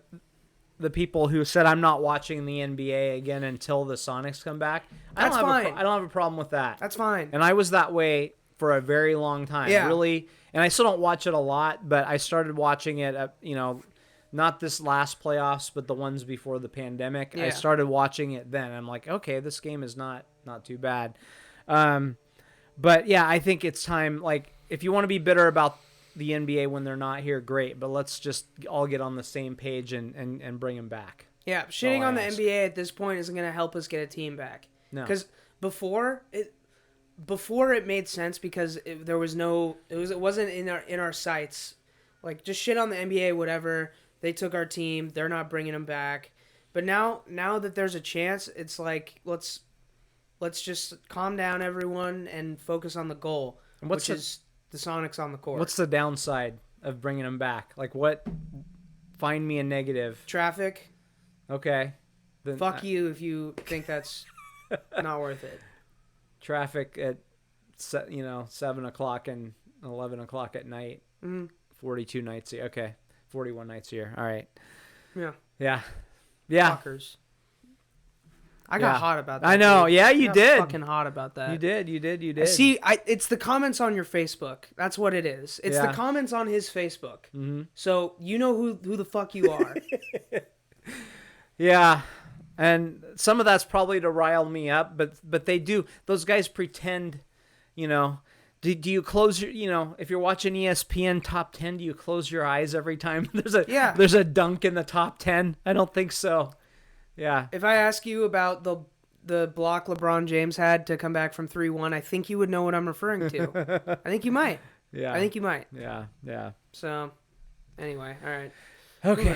people who said I'm not watching the NBA again until the Sonics come back. That's fine. I don't have a problem with that. That's fine. And I was that way for a very long time. Yeah. Really. And I still don't watch it a lot, but I started watching it, not this last playoffs, but the ones before the pandemic. Yeah. I started watching it then. I'm like, okay, this game is not too bad. But yeah, I think it's time. Like, if you want to be bitter about the NBA when they're not here, great. But let's just all get on the same page and bring them back. Yeah, shitting on the NBA at this point isn't going to help us get a team back. No, because before it made sense because it wasn't in our sights. Like, just shit on the NBA, whatever. They took our team. They're not bringing them back. But now that there's a chance, it's like let's just calm down, everyone, and focus on the goal, which is the Sonics on the court. What's the downside of bringing them back? Like, what? Find me a negative. Traffic. Okay. Then, fuck you if you think that's not worth it. Traffic at 7 o'clock and 11 o'clock at night. 42 nights a year. Okay. 41 nights a year. All right. Yeah. Fuckers. I got hot about that. I know. Dude. Yeah, you did. Fucking hot about that. You did. See, it's the comments on your Facebook. That's what it is. It's the comments on his Facebook. Mm-hmm. So you know who the fuck you are. Yeah. And some of that's probably to rile me up, but they do. Those guys pretend, Do you close your, if you're watching ESPN top 10, do you close your eyes every time there's a dunk in the top 10? I don't think so. Yeah. If I ask you about the block LeBron James had to come back from 3-1, I think you would know what I'm referring to. I think you might. Yeah. I think you might. Yeah. So, anyway, all right. Okay.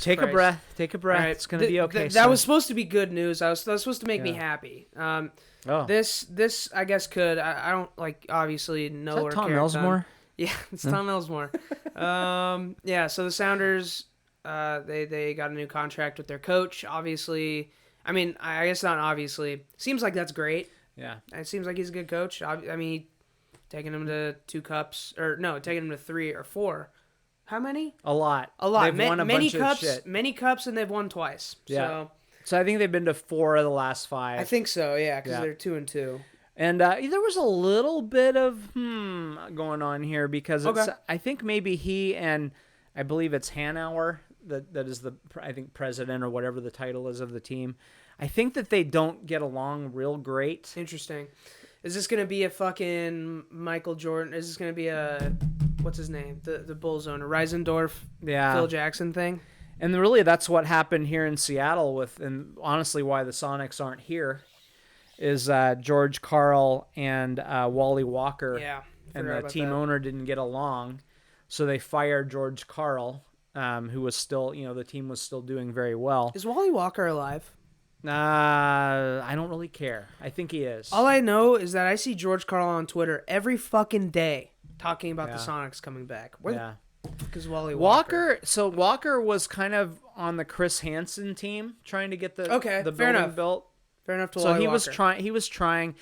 Take a breath. Right. It's going to be okay. That was supposed to be good news. That was supposed to make me happy. This I guess could. I don't obviously know or Tom care. Elsmore? Yeah, it's Tom Elsmore. So the Sounders, they got a new contract with their coach. Obviously, I mean, I guess not obviously. Seems like that's great. Yeah. It seems like he's a good coach. I mean, taking him to 2 cups, taking him to 3 or 4. How many? A lot. They've won many bunch cups, of shit. Many cups, and they've won twice. Yeah. So I think they've been to 4 of the last 5. I think so, yeah, because they're 2-2. And there was a little bit of going on here because I think maybe he and I believe it's Hanauer that is I think president or whatever the title is of the team. I think that they don't get along real great. Interesting. Is this going to be a fucking Michael Jordan? Is this going to be a, what's his name? The Bulls owner, Reisendorf, Phil Jackson thing? And really that's what happened here in Seattle and honestly why the Sonics aren't here is George Karl and Wally Walker and the team owner didn't get along. So they fired George Karl, who was still, the team was still doing very well. Is Wally Walker alive? I don't really care. I think he is. All I know is that I see George Karl on Twitter every fucking day talking about the Sonics coming back. Where the fuck is Wally Walker? So Walker was kind of on the Chris Hansen team trying to get the building built. Fair enough to Wally Walker. So he was trying.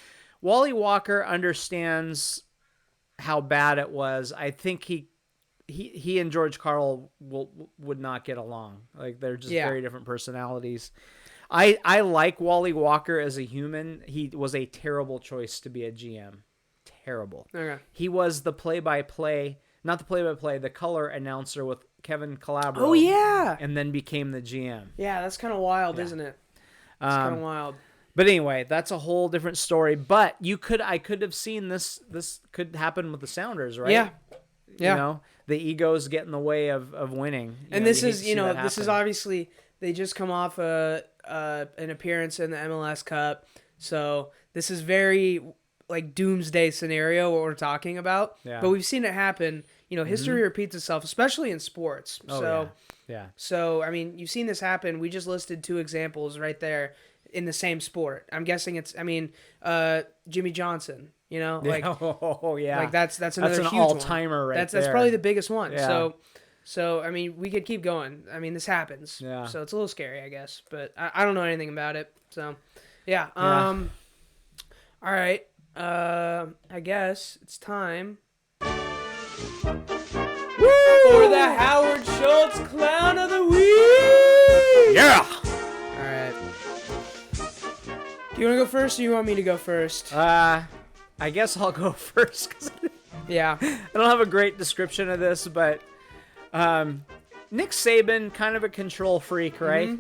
Wally Walker understands how bad it was. I think he and George Karl would not get along. Like they're just very different personalities. I like Wally Walker as a human. He was a terrible choice to be a GM. Terrible. Okay. He was the play-by-play, not the play-by-play, the color announcer with Kevin Calabro. Oh, yeah. And then became the GM. Yeah, that's kind of wild, isn't it? It's kind of wild. But anyway, that's a whole different story. But I could have seen this could happen with the Sounders, right? Yeah. Yeah. The egos get in the way of winning. And this is obviously, they just come off an appearance in the MLS Cup. So this is very doomsday scenario what we're talking about. Yeah. But we've seen it happen. History repeats itself, especially in sports. Yeah. So, I mean, you've seen this happen. We just listed 2 examples right there in the same sport. I'm guessing it's, Jimmy Johnson, Oh, yeah. That's another huge huge all-timer one. right That's probably the biggest one. Yeah. So, So, I mean, we could keep going. I mean, this happens. Yeah. So it's a little scary, I guess. But I don't know anything about it. So, yeah. Yeah. All right. I guess it's time for the Howard Schultz Clown of the Week. Yeah. All right. Do you want to go first, or you want me to go first? I guess I'll go first. 'Cause Yeah. I don't have a great description of this, but Nick Saban, kind of a control freak, right?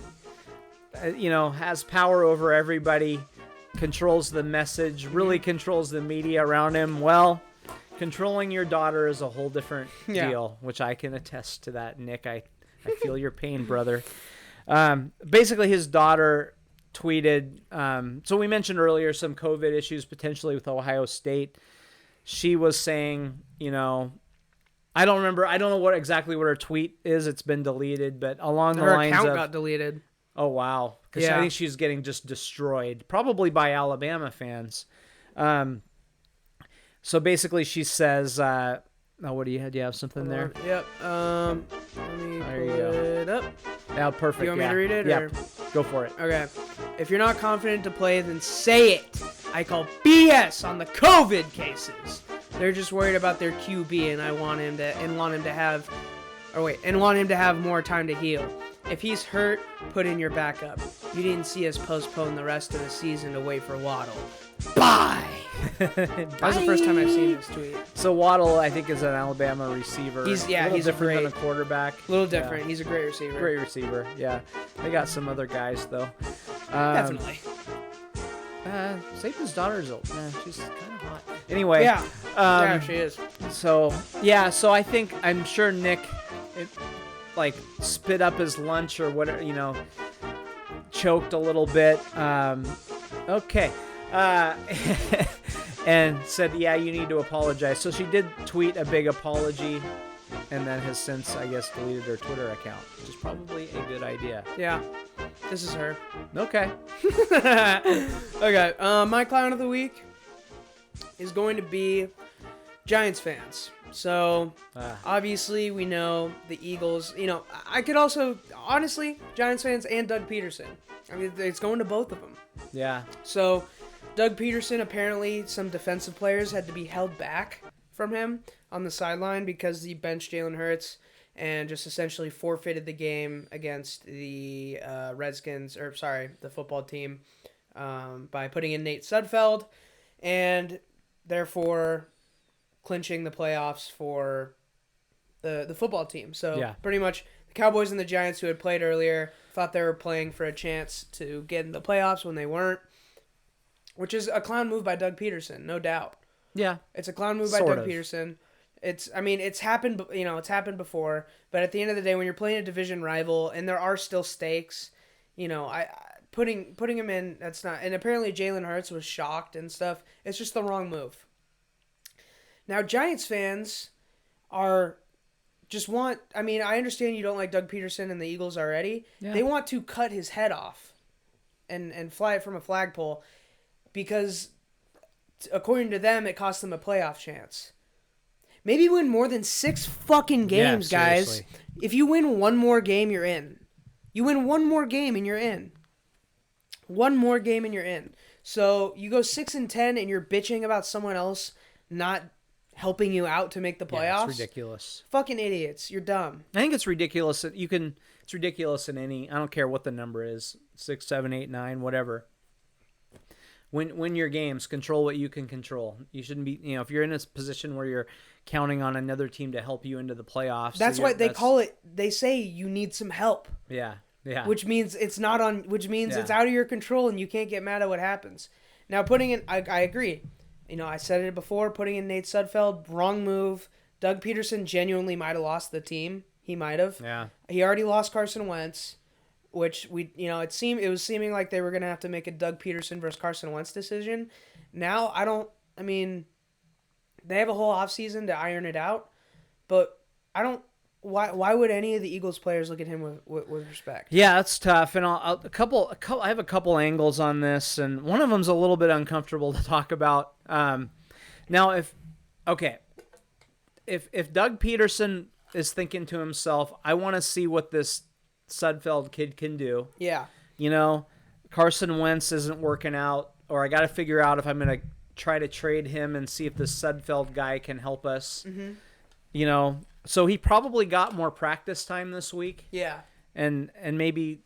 Mm-hmm. Has power over everybody, controls the message, really controls the media around him. Well, controlling your daughter is a whole different deal, which I can attest to that, Nick. I feel your pain, brother. Basically, his daughter tweeted, so we mentioned earlier some COVID issues potentially with Ohio State. She was saying, I don't know exactly what her tweet is. It's been deleted, but along the lines of... Her account got deleted. Oh, wow. Because I think she's getting just destroyed, probably by Alabama fans. So basically she says, what do you have something there? Yep. Let me pull it up. Yeah, perfect. You want me to read it? Yeah, or? go for it. Okay. If you're not confident to play, then say it. I call BS on the COVID cases. They're just worried about their QB, and want him to have more time to heal. If he's hurt, put in your backup. You didn't see us postpone the rest of the season to wait for Waddle. Bye. That was the first time I've seen this tweet. So Waddle, I think, is an Alabama receiver. He's different than a quarterback. A little different. Yeah. He's a great receiver. Great receiver. Yeah, they got some other guys though. Definitely. Saban's daughter's old. She's kind of hot. Anyway. Yeah, she is. So I'm sure Nick, spit up his lunch or whatever, choked a little bit. Okay. And said, yeah, you need to apologize. So she did tweet a big apology and then has since, I guess, deleted her Twitter account, which is probably a good idea. Yeah. This is her. Okay. Okay. My clown of the week is going to be Giants fans. So, obviously, we know the Eagles. I could also, honestly, Giants fans and Doug Peterson. I mean, it's going to both of them. Yeah. So, Doug Peterson, apparently, some defensive players had to be held back from him on the sideline because he benched Jalen Hurts and just essentially forfeited the game against the the football team, by putting in Nate Sudfeld and therefore clinching the playoffs for the football team. So pretty much the Cowboys and the Giants, who had played earlier, thought they were playing for a chance to get in the playoffs when they weren't, which is a clown move by Doug Peterson, no doubt. Yeah. It's a clown move by Doug Peterson. It's happened, it's happened before, but at the end of the day, when you're playing a division rival and there are still stakes, putting him in, that's not, and apparently Jalen Hurts was shocked and stuff. It's just the wrong move. Now, Giants fans I understand you don't like Doug Peterson and the Eagles already. Yeah. They want to cut his head off and fly it from a flagpole because, according to them, it cost them a playoff chance. Maybe win more than 6 fucking games, guys. If you win one more game, you're in. You win one more game and you're in. One more game and you're in. So you go 6-10 and you're bitching about someone else not helping you out to make the playoffs. Yeah, it's ridiculous. Fucking idiots. You're dumb. I think it's ridiculous. It's ridiculous in any, I don't care what the number is, 6, 7, 8, 9, whatever. Win your games. Control what you can control. You shouldn't be, if you're in a position where you're counting on another team to help you into the playoffs. That's why they call it, they say you need some help. Yeah. Yeah. Which means it's not on, it's out of your control and you can't get mad at what happens. Now, I agree. I said it before, putting in Nate Sudfeld, wrong move. Doug Peterson genuinely might have lost the team. He might have. Yeah. He already lost Carson Wentz, which it was seeming like they were going to have to make a Doug Peterson versus Carson Wentz decision. Now, they have a whole offseason to iron it out, but why would any of the Eagles players look at him with respect? Yeah, that's tough. And I have a couple angles on this, and one of them's a little bit uncomfortable to talk about. Now, if Doug Peterson is thinking to himself, I want to see what this Sudfeld kid can do. Yeah. You know, Carson Wentz isn't working out, or I got to figure out if I'm going to try to trade him and see if this Sudfeld guy can help us. Mm-hmm. You know, so he probably got more practice time this week. Yeah. And maybe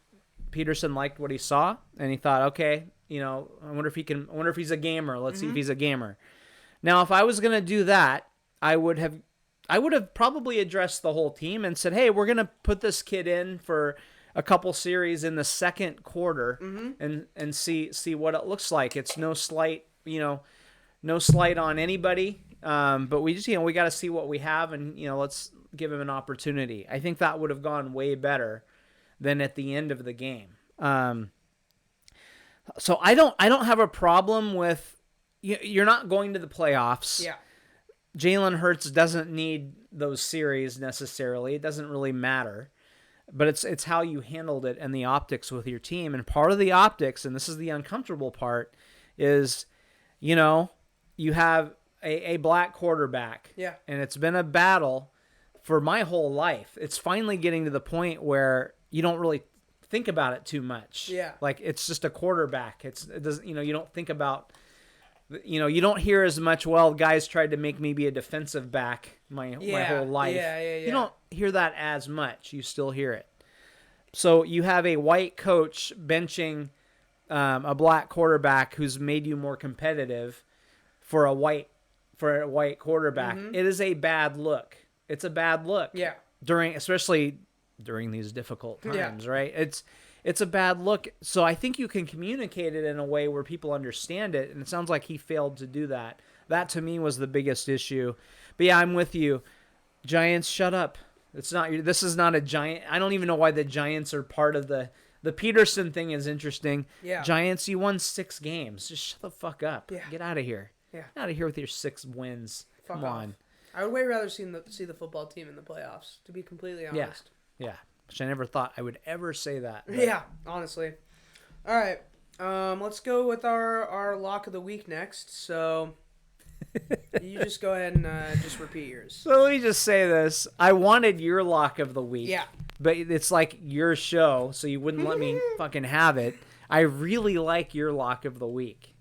Peterson liked what he saw, and he thought, okay, you know, I wonder if he's a gamer. Let's see if he's a gamer. Now, if I was going to do that, I would have probably addressed the whole team and said, hey, we're going to put this kid in for a couple series in the second quarter and see what it looks like. It's no slight on anybody. But we just, we got to see what we have, and, let's give him an opportunity. I think that would have gone way better than at the end of the game. So I don't have a problem with, you're not going to the playoffs. Yeah. Jalen Hurts doesn't need those series necessarily. It doesn't really matter. But it's how you handled it and the optics with your team. And part of the optics, and this is the uncomfortable part, is, you have a black quarterback. Yeah. And it's been a battle for my whole life. It's finally getting to the point where you don't really think about it too much. Yeah. Like, it's just a quarterback. It doesn't, you don't think about, you don't hear as much, well, guys tried to make me be a defensive back my whole life. Yeah. You don't hear that as much. You still hear it. So you have a white coach benching a black quarterback who's made you more competitive for a white quarterback. Mm-hmm. It is a bad look. It's a bad look. Yeah. Especially during these difficult times, right? It's a bad look. So I think you can communicate it in a way where people understand it, and it sounds like he failed to do that. That to me was the biggest issue. But yeah, I'm with you. Giants, shut up. This is not a Giant. I don't even know why the Giants are part of the Peterson thing is interesting. Yeah. Giants, you won 6 games. Just shut the fuck up. Yeah. Get out of here. Yeah. Get out of here with your 6 wins. Come on. I would way rather see the football team in the playoffs, to be completely honest. Yeah. Which I never thought I would ever say that. But. Yeah, honestly. All right. Let's go with our lock of the week next. So you just go ahead and just repeat yours. So let me just say this. I wanted your lock of the week. Yeah. But it's like your show, so you wouldn't let me fucking have it. I really like your lock of the week.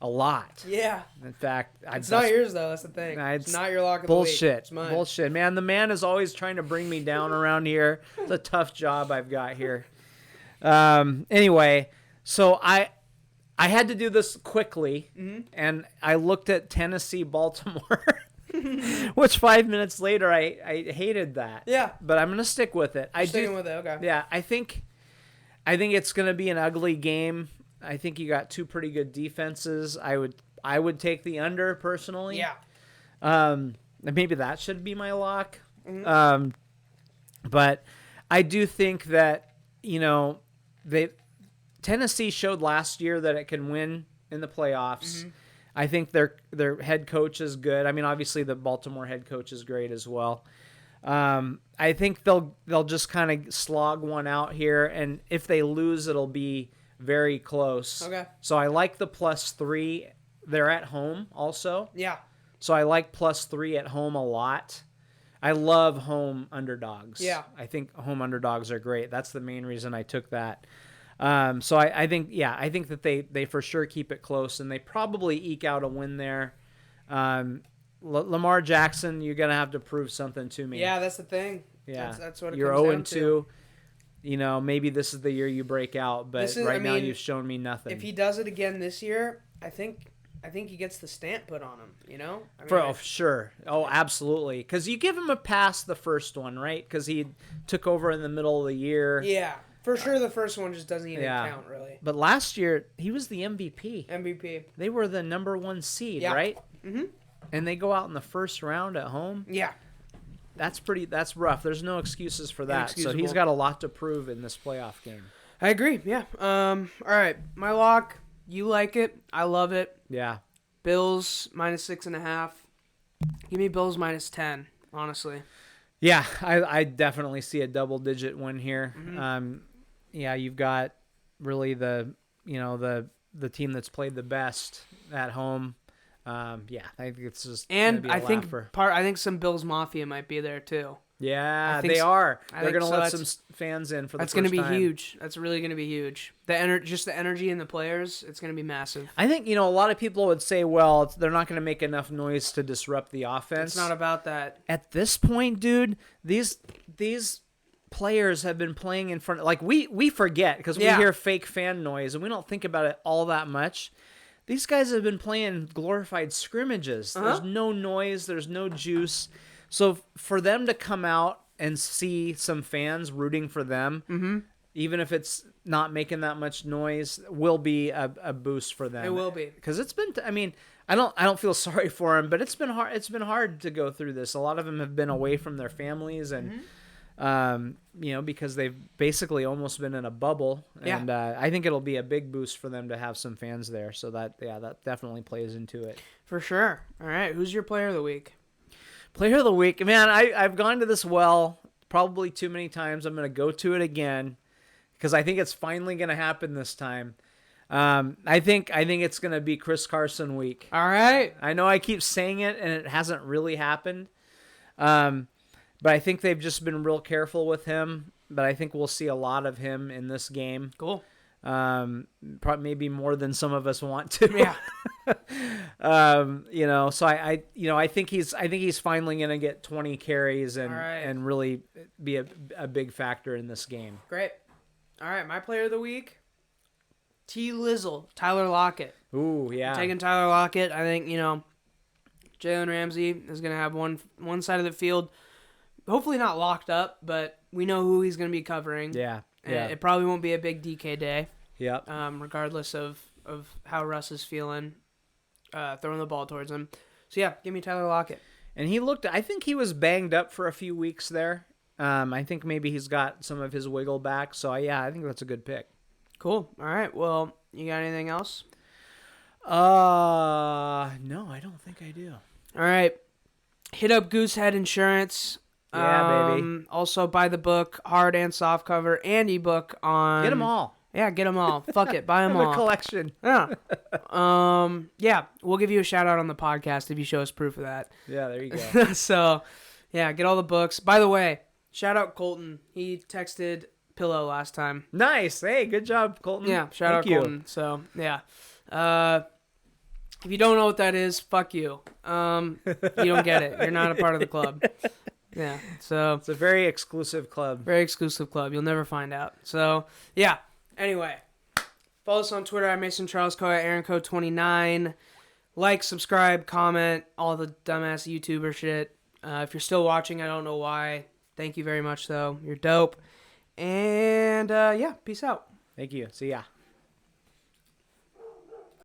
A lot. Yeah. In fact, it's not yours though. That's the thing. It's not your lock of the week. Bullshit. It's mine. Bullshit, man. The man is always trying to bring me down around here. It's a tough job I've got here. Anyway, so I had to do this quickly, and I looked at Tennessee, Baltimore, which 5 minutes later I hated that. Yeah. But I'm gonna stick with it. Sticking with it. Okay. Yeah, I think it's gonna be an ugly game. I think you got 2 pretty good defenses. I would take the under personally. Yeah. Maybe that should be my lock. Mm-hmm. But I do think that Tennessee showed last year that it can win in the playoffs. Mm-hmm. I think their head coach is good. I mean, obviously the Baltimore head coach is great as well. I think they'll just kind of slog one out here, and if they lose, it'll be very close. Okay. So I like the +3. They're at home also. Yeah. So I like +3 at home a lot. I love home underdogs. Yeah. I think home underdogs are great. That's the main reason I took that. So I think that they for sure keep it close, and they probably eke out a win there. Lamar Jackson, you're going to have to prove something to me. Yeah, that's the thing. Yeah. That's what it you're comes down 0-2. to. Maybe this is the year you break out, but now you've shown me nothing. If he does it again this year, I think he gets the stamp put on him, Sure. Oh, absolutely. Because you give him a pass the first one, right? Because he took over in the middle of the year. Yeah. For sure the first one just doesn't even count, really. But last year, he was the MVP. MVP. They were the number 1 seed, right? Mm-hmm. And they go out in the first round at home? Yeah. That's rough. There's no excuses for that. So he's got a lot to prove in this playoff game. I agree, yeah. All right, my lock, you like it. I love it. Yeah. Bills -6.5. Give me Bills -10, honestly. Yeah, I definitely see a double-digit win here. Mm-hmm. You've got really the team that's played the best at home. I think it's just and be a I think laugher. I think some Bills Mafia might be there too. Yeah, they are. They're going to so. let some fans in for the That's first time. That's going to be huge. That's really going to be huge. Just the energy in the players, it's going to be massive. I think, a lot of people would say, well, they're not going to make enough noise to disrupt the offense. It's not about that. At this point, dude, these players have been playing in front. Like, we forget because we hear fake fan noise and we don't think about it all that much. These guys have been playing glorified scrimmages. There's no noise. There's no juice. So for them to come out and see some fans rooting for them, even if it's not making that much noise, will be a boost for them. It will be, because it's been. I don't feel sorry for them, but it's been hard. It's been hard to go through this. A lot of them have been away from their families and. Because they've basically almost been in a bubble, and I think it'll be a big boost for them to have some fans there. So that definitely plays into it for sure. All right, who's your player of the week? Player of the week, man. I've gone to this well probably too many times. I'm going to go to it again because I think it's finally going to happen this time. I think it's going to be Chris Carson week. All right. I know I keep saying it, and it hasn't really happened. But I think they've just been real careful with him. But I think we'll see a lot of him in this game. Cool. Probably maybe more than some of us want to. Yeah. So I think he's finally going to get 20 carries and really be a big factor in this game. Great. All right, my player of the week, T. Lizzle, Tyler Lockett. Ooh, yeah. I'm taking Tyler Lockett. I think, Jalen Ramsey is going to have one side of the field, hopefully not locked up, but we know who he's going to be covering. Yeah. It probably won't be a big DK day. Yep. Regardless of how Russ is feeling, throwing the ball towards him. So, yeah, give me Tyler Lockett. And I think he was banged up for a few weeks there. I think maybe he's got some of his wiggle back. So, yeah, I think that's a good pick. Cool. All right. Well, you got anything else? No, I don't think I do. All right. Hit up Goosehead Insurance. Yeah, baby. Also, buy the book, hard and soft cover, and ebook on. Get them all. Yeah, get them all. Fuck it, buy them all. The collection. Yeah. Yeah, we'll give you a shout out on the podcast if you show us proof of that. Yeah, there you go. So, yeah, get all the books. By the way, shout out Colton. He texted Pillow last time. Nice. Hey, good job, Colton. Yeah, shout out Colton. So, yeah. If you don't know what that is, fuck you. You don't get it. You're not a part of the club. Yeah, so it's a very exclusive club. Very exclusive club. You'll never find out. So, yeah. Anyway, follow us on Twitter at Mason Charles Coe, at Aaron Coe 29. Like, subscribe, comment, all the dumbass YouTuber shit. If you're still watching, I don't know why. Thank you very much, though. You're dope. And, yeah, peace out. Thank you. See ya.